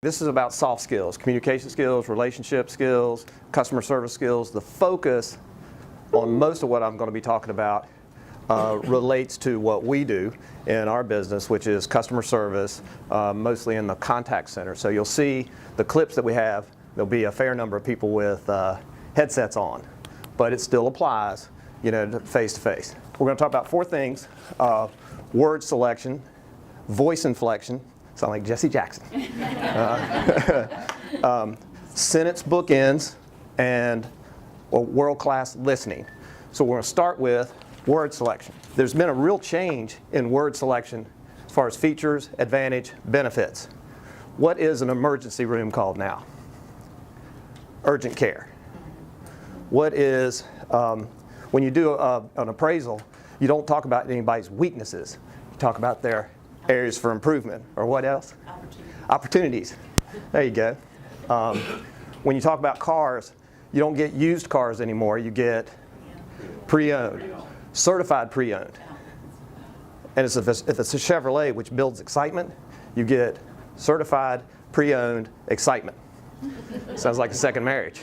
This is about soft skills, communication skills, relationship skills, customer service skills. The focus on most of what I'm going to be talking about relates to what we do in our business, which is customer service, mostly in the contact center. So you'll see the clips that we have, there'll be a fair number of people with headsets on, but it still applies, face to face. We're going to talk about 4 things: word selection, voice inflection, sound like Jesse Jackson, sentence bookends, and world-class listening. So we're going to start with word selection. There's been a real change in word selection as far as features, advantage, benefits. What is an emergency room called now? Urgent care. What is, when you do an appraisal, you don't talk about anybody's weaknesses. You talk about their areas for improvement. Or what else? Opportunities. There you go. When you talk about cars, you don't get used cars anymore. You get pre-owned, certified pre-owned. And if it's a Chevrolet, which builds excitement, you get certified pre-owned excitement. Sounds like a second marriage.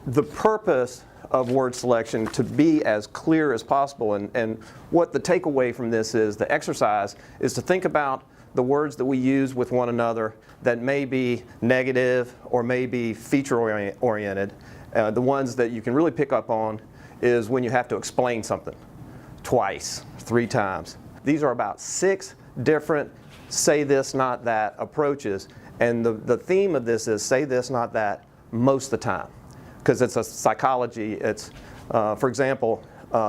The purpose of word selection to be as clear as possible, and what the takeaway from this is, the exercise, is to think about the words that we use with one another that may be negative or may be feature oriented. The ones that you can really pick up on is when you have to explain something twice, 3 times. These are about 6 different say this, not that approaches, and the theme of this is say this, not that, most of the time, because it's a psychology. It's, for example,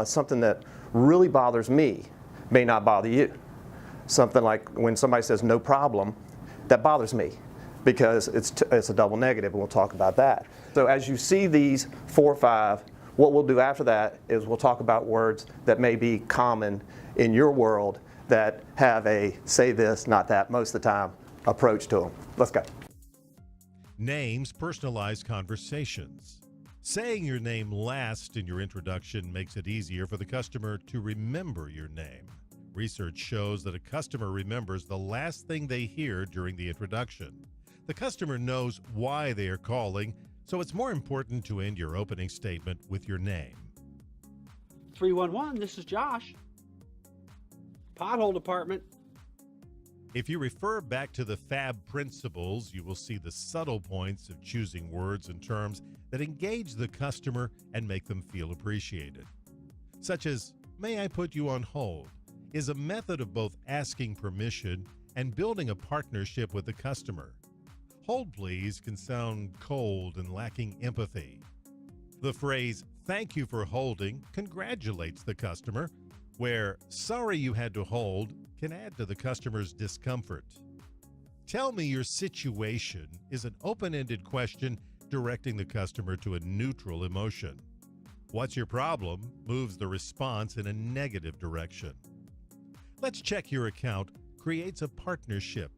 something that really bothers me may not bother you. Something like when somebody says no problem, that bothers me because it's a double negative, and we'll talk about that. So as you see these 4 or 5, what we'll do after that is we'll talk about words that may be common in your world that have a say this, not that, most of the time approach to them. Let's go. Names personalize conversations. Saying your name last in your introduction makes it easier for the customer to remember your name. Research shows that a customer remembers the last thing they hear during the introduction. The customer knows why they are calling, so it's more important to end your opening statement with your name. 311, this is Josh. Pothole department. If you refer back to the FAB principles, you will see the subtle points of choosing words and terms that engage the customer and make them feel appreciated. Such as, "May I put you on hold?" is a method of both asking permission and building a partnership with the customer. "Hold please" can sound cold and lacking empathy. The phrase, "Thank you for holding," congratulates the customer, where "sorry you had to hold" can add to the customer's discomfort. "Tell me your situation" is an open-ended question directing the customer to a neutral emotion. "What's your problem?" moves the response in a negative direction. "Let's check your account" creates a partnership,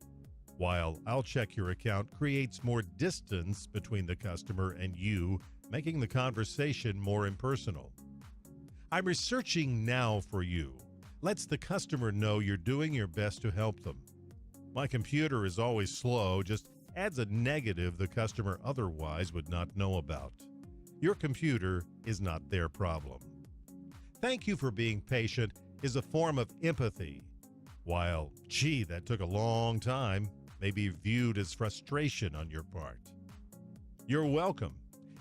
while "I'll check your account" creates more distance between the customer and you, making the conversation more impersonal. "I'm researching now for you" lets the customer know you're doing your best to help them. "My computer is always slow" just adds a negative the customer otherwise would not know about. Your computer is not their problem. "Thank you for being patient" is a form of empathy, while "gee, that took a long time" may be viewed as frustration on your part. "You're welcome."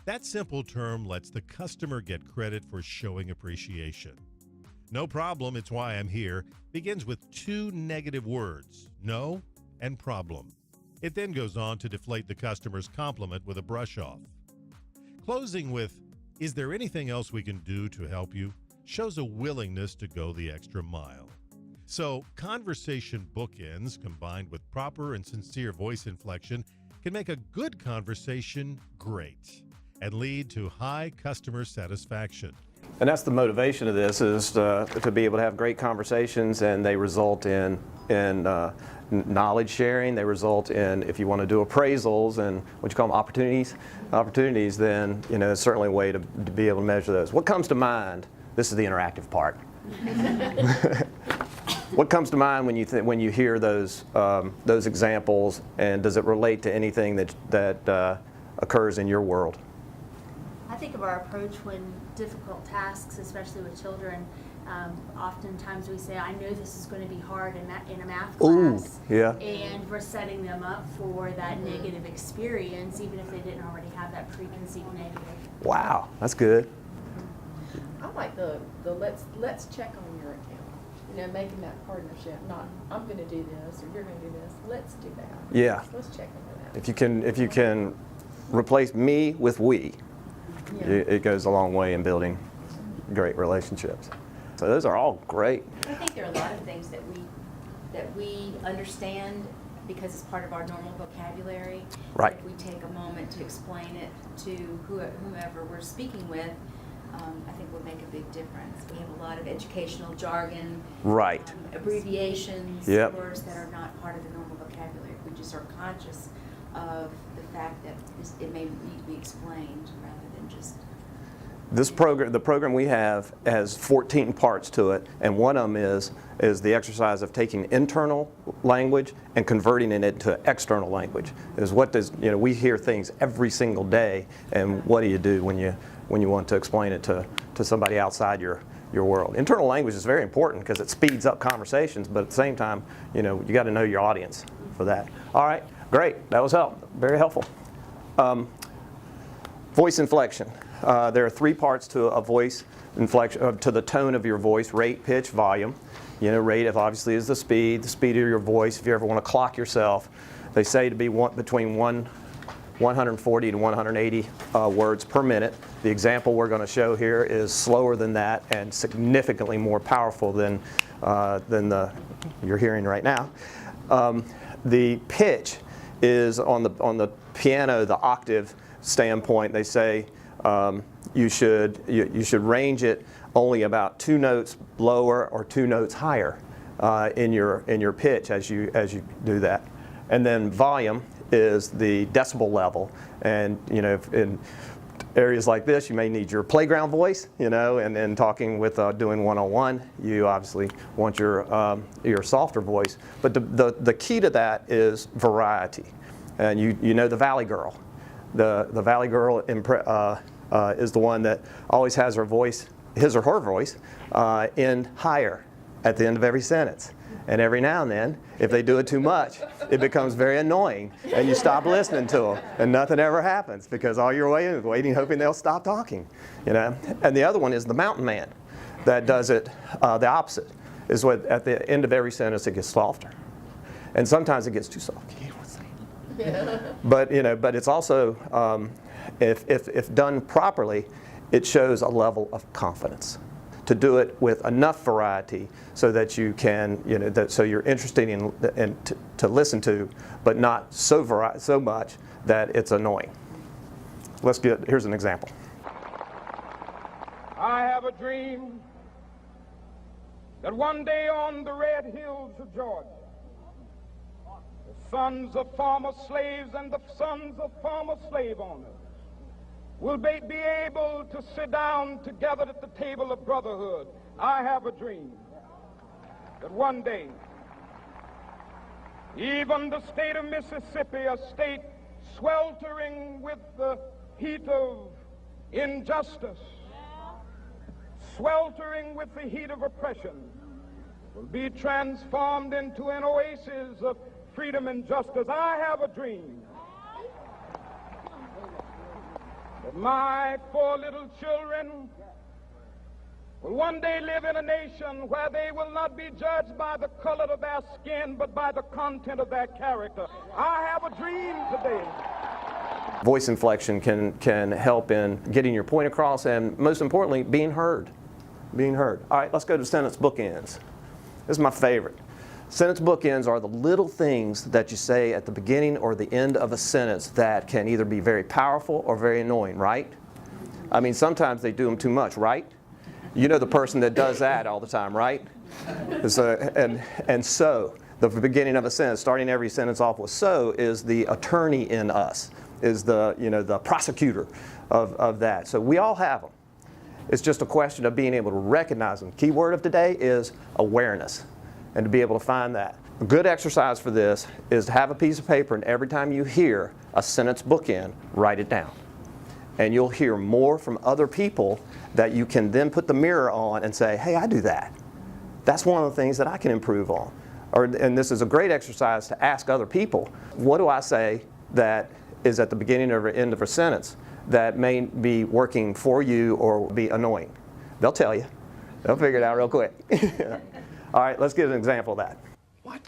That simple term lets the customer get credit for showing appreciation. "No problem, it's why I'm here" begins with 2 negative words, no and problem. It then goes on to deflate the customer's compliment with a brush off. Closing with, "Is there anything else we can do to help you?" shows a willingness to go the extra mile. So, conversation bookends combined with proper and sincere voice inflection can make a good conversation great and lead to high customer satisfaction. And that's the motivation of this, is to be able to have great conversations, and they result in knowledge sharing. They result in, if you want to do appraisals and what you call them opportunities, then it's certainly a way to be able to measure those. What comes to mind? This is the interactive part. What comes to mind when you hear those examples, and does it relate to anything that occurs in your world? I think of our approach when difficult tasks, especially with children, oftentimes we say, I know this is going to be hard in a math class. Ooh, yeah. And we're setting them up for that negative experience, even if they didn't already have that preconceived negative. Wow, that's good. I like the let's check on your account. You know, making that partnership, not I'm going to do this or you're going to do this. Let's do that. Yeah. Let's check into that. If you can replace me with we, Yeah. it goes a long way in building great relationships. So those are all great. I think there are a lot of things that we understand because it's part of our normal vocabulary. Right. If we take a moment to explain it to whomever we're speaking with, I think will make a big difference. We have a lot of educational jargon, Right. Abbreviations, Yep. words that are not part of the normal vocabulary. We just are conscious of the fact that it may need to be explained rather than just. The program we have has 14 parts to it, and one of them is the exercise of taking internal language and converting it into external language. We hear things every single day, and what do you do when you want to explain it to somebody outside your world? Internal language is very important because it speeds up conversations, but at the same time, you got to know your audience for that. All right, great, that was very helpful. Voice inflection. There are 3 parts to a voice inflection, to the tone of your voice: rate, pitch, volume. Rate obviously is the speed of your voice. If you ever want to clock yourself, they say to be between 140 to 180 words per minute. The example we're going to show here is slower than that and significantly more powerful than you're hearing right now. The pitch is on the piano, the octave standpoint. They say you should range it only about 2 notes lower or 2 notes higher in your pitch as you do that. And then volume is the decibel level, and in areas like this you may need your playground voice, and then talking with doing one-on-one, you obviously want your softer voice. But the key to that is variety, and you know the Valley Girl. The Valley Girl is the one that always has his or her voice, end higher at the end of every sentence. And every now and then, if they do it too much, it becomes very annoying, and you stop listening to them, and nothing ever happens because all you're waiting, hoping they'll stop talking. And the other one is the mountain man, that does it the opposite. Is what at the end of every sentence it gets softer, and sometimes it gets too soft. You can't say it. Yeah. But it's also if done properly, it shows a level of confidence. To do it with enough variety so that you can, so you're interested in to listen to, but not so much that it's annoying. Here's an example. I have a dream that one day on the red hills of Georgia, the sons of former slaves and the sons of former slave owners will be able to sit down together at the table of brotherhood. I have a dream that one day, even the state of Mississippi, a state sweltering with the heat of injustice, sweltering with the heat of oppression, will be transformed into an oasis of freedom and justice. I have a dream that my 4 little children will one day live in a nation where they will not be judged by the color of their skin, but by the content of their character. I have a dream today. Voice inflection can help in getting your point across, and most importantly, being heard. Being heard. All right, let's go to sentence bookends. This is my favorite. Sentence bookends are the little things that you say at the beginning or the end of a sentence that can either be very powerful or very annoying, right? I mean, sometimes they do them too much, right? You know the person that does that all the time, right? So, the beginning of a sentence, starting every sentence off with "so," is the attorney in us, is the prosecutor of that. So we all have them. It's just a question of being able to recognize them. Key word of today is awareness. and to be able to find that. A good exercise for this is to have a piece of paper, and every time you hear a sentence bookend, write it down. And you'll hear more from other people that you can then put the mirror on and say, hey, I do that. That's one of the things that I can improve on. And this is a great exercise to ask other people, what do I say that is at the beginning or end of a sentence that may be working for you or be annoying? They'll tell you. They'll figure it out real quick. All right, let's get an example of that. What?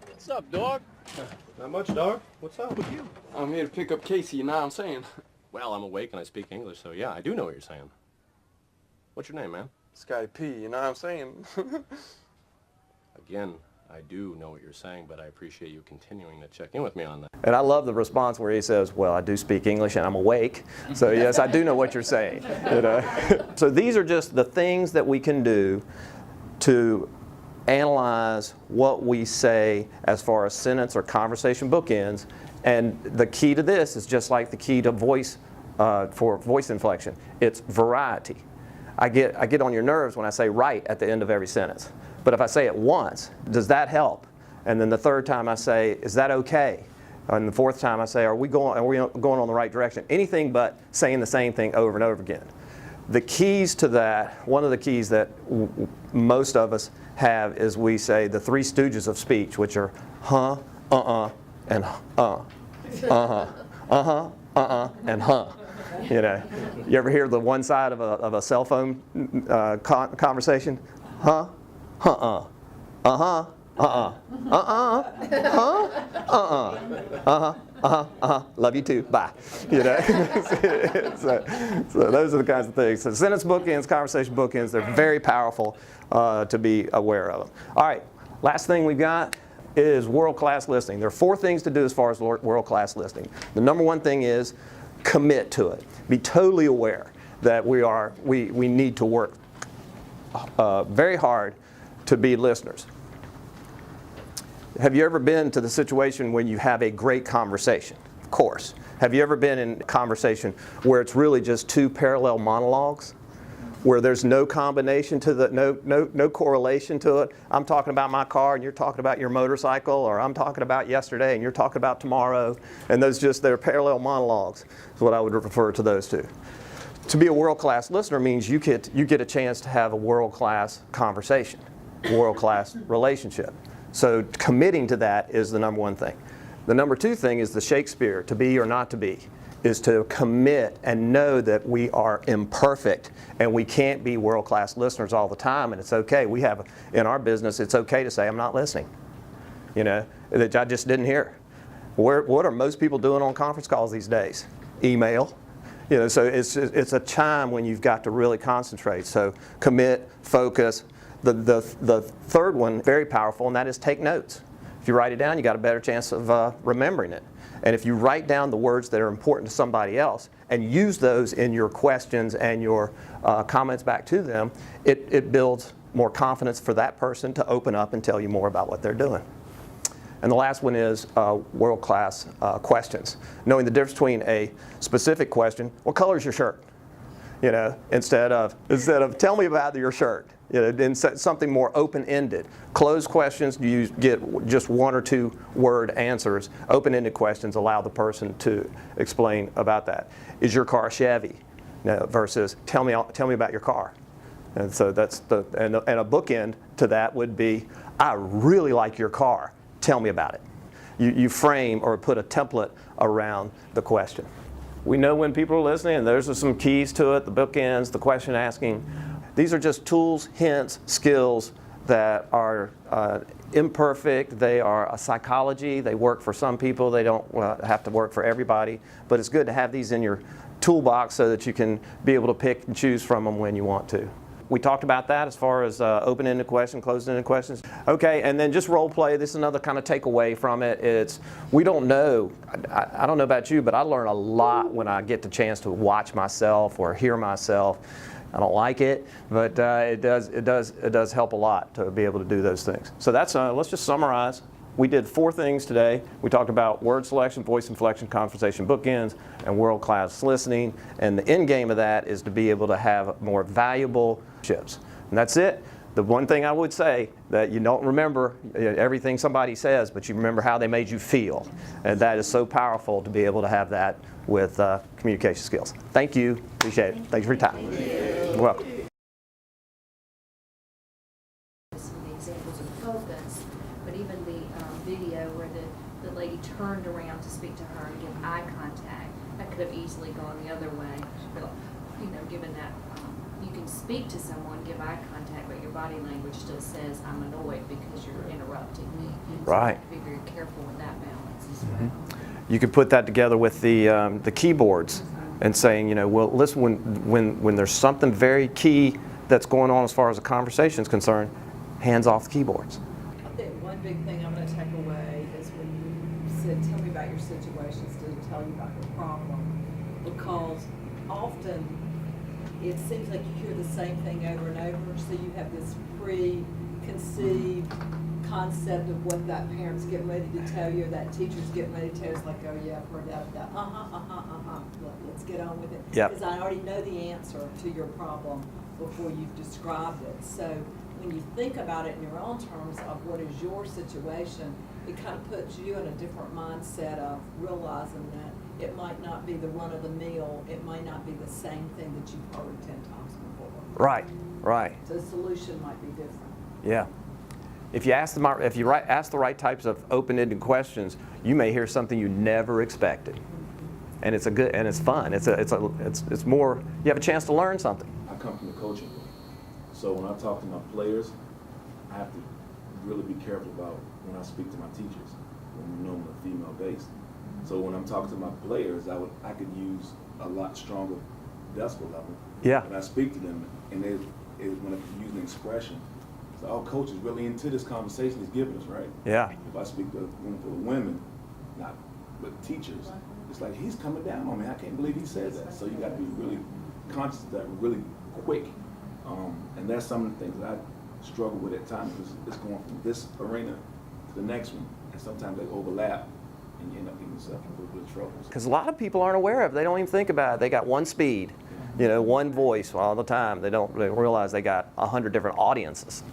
What's up, dog? Not much, dog. What's up with you? I'm here to pick up Casey, you know what I'm saying? Well, I'm awake and I speak English, so yeah, I do know what you're saying. What's your name, man? Scotty P, you know what I'm saying? Again, I do know what you're saying, but I appreciate you continuing to check in with me on that. And I love the response where he says, well, I do speak English and I'm awake. So yes, I do know what you're saying. You know? So these are just the things that we can do to analyze what we say as far as sentence or conversation bookends. And the key to this is just like the key to voice, for voice inflection. It's variety. I get on your nerves when I say right at the end of every sentence. But if I say it once, does that help? And then the third time I say, is that okay? And the fourth time I say, are we going on the right direction? Anything but saying the same thing over and over again. The keys to that, one of the keys that most of us have is we say the three stooges of speech, which are and and You know, you ever hear the one side of a cell phone conversation? Love you too, bye. You know, so those are the kinds of things. So sentence bookends, conversation bookends, they're very powerful to be aware of them. All right, last thing we've got is world-class listening. There are 4 things to do as far as world-class listening. The number one thing is commit to it. Be totally aware that we need to work very hard to be listeners. Have you ever been to the situation when you have a great conversation? Of course. Have you ever been in a conversation where it's really just 2 parallel monologues? Where there's no combination to the, no correlation to it? I'm talking about my car and you're talking about your motorcycle, or I'm talking about yesterday and you're talking about tomorrow, and they're parallel monologues is what I would refer to those to. To be a world-class listener means you get a chance to have a world-class conversation, world-class relationship. So committing to that is the number one thing. The number 2 thing is the Shakespeare, to be or not to be, is to commit and know that we are imperfect and we can't be world-class listeners all the time, and it's okay. We have, in our business, it's okay to say, I'm not listening. You know, that I just didn't hear. What are most people doing on conference calls these days? Email. You know, so it's a time when you've got to really concentrate. So commit, focus. The third one, very powerful, and that is take notes. If you write it down, you got a better chance of remembering it. And if you write down the words that are important to somebody else and use those in your questions and your comments back to them, it builds more confidence for that person to open up and tell you more about what they're doing. And the last one is world-class questions. Knowing the difference between a specific question, what color is your shirt? You know, instead of tell me about your shirt. You know, and something more open-ended. Closed questions, you get just 1 or 2 word answers. Open-ended questions allow the person to explain about that. Is your car Chevy? No, versus tell me about your car. And so that's and a bookend to that would be, I really like your car. Tell me about it. You frame or put a template around the question. We know when people are listening, and those are some keys to it, the bookends, the question asking. These are just tools, hints, skills that are imperfect. They are a psychology. They work for some people. They don't have to work for everybody. But it's good to have these in your toolbox so that you can be able to pick and choose from them when you want to. We talked about that as far as open-ended questions, closed-ended questions. Okay, and then just role play. This is another kind of takeaway from it. It's, we don't know, I don't know about you, but I learn a lot when I get the chance to watch myself or hear myself. I don't like it, but it does help a lot to be able to do those things. So that's let's just summarize. We did 4 things today. We talked about word selection, voice inflection, conversation bookends, and world-class listening. And the end game of that is to be able to have more valuable relationships. And that's it. The one thing I would say, that you don't remember everything somebody says, but you remember how they made you feel. And that is so powerful to be able to have that with communication skills. Thank you. Appreciate it. Thanks for your time. You're welcome. Some of the examples of focus, but even the video where the lady turned around to speak to her and give eye contact, that could have easily gone the other way. But, given that you can speak to someone, give eye contact, but your body language still says, I'm annoyed because you're interrupting me. So Right. you have to be very careful with that balance as well. You could put that together with the keyboards and saying, well, listen, when there's something very key that's going on as far as the conversation is concerned, hands off the keyboards. I think one big thing I'm going to take away is when you said, tell me about your situation instead of tell you about your problem. Because often it seems like you hear the same thing over and over, so you have this preconceived concept of what that parent's getting ready to tell you, or that teacher's getting ready to tell you. It's like, oh yeah, I've heard that. Let's get on with it. Yep. Because I already know the answer to your problem before you've described it. So when you think about it in your own terms of what is your situation, it kind of puts you in a different mindset of realizing that it might not be the run of the mill, it might not be the same thing that you've heard 10 times before. Right, right. So the solution might be different. Yeah. If you ask ask the right types of open-ended questions, you may hear something you never expected, and it's fun. It's more. You have a chance to learn something. I come from the coaching world, so when I talk to my players, I have to really be careful about when I speak to my teachers, when we know I'm female based. So when I'm talking to my players, I could use a lot stronger decibel level. Yeah. When I speak to them, and when I use an expression, so our coach is really into this conversation he's giving us, right? Yeah. If I speak to for the women, not with teachers, it's like he's coming down on me. I can't believe he said that. So you got to be really conscious of that, really quick. And that's some of the things that I struggle with at times. It's going from this arena to the next one, and sometimes they overlap, and you end up getting yourself in a little bit of trouble. Because a lot of people aren't aware of it. They don't even think about it. They got one speed, one voice all the time. They don't realize they got 100 different audiences.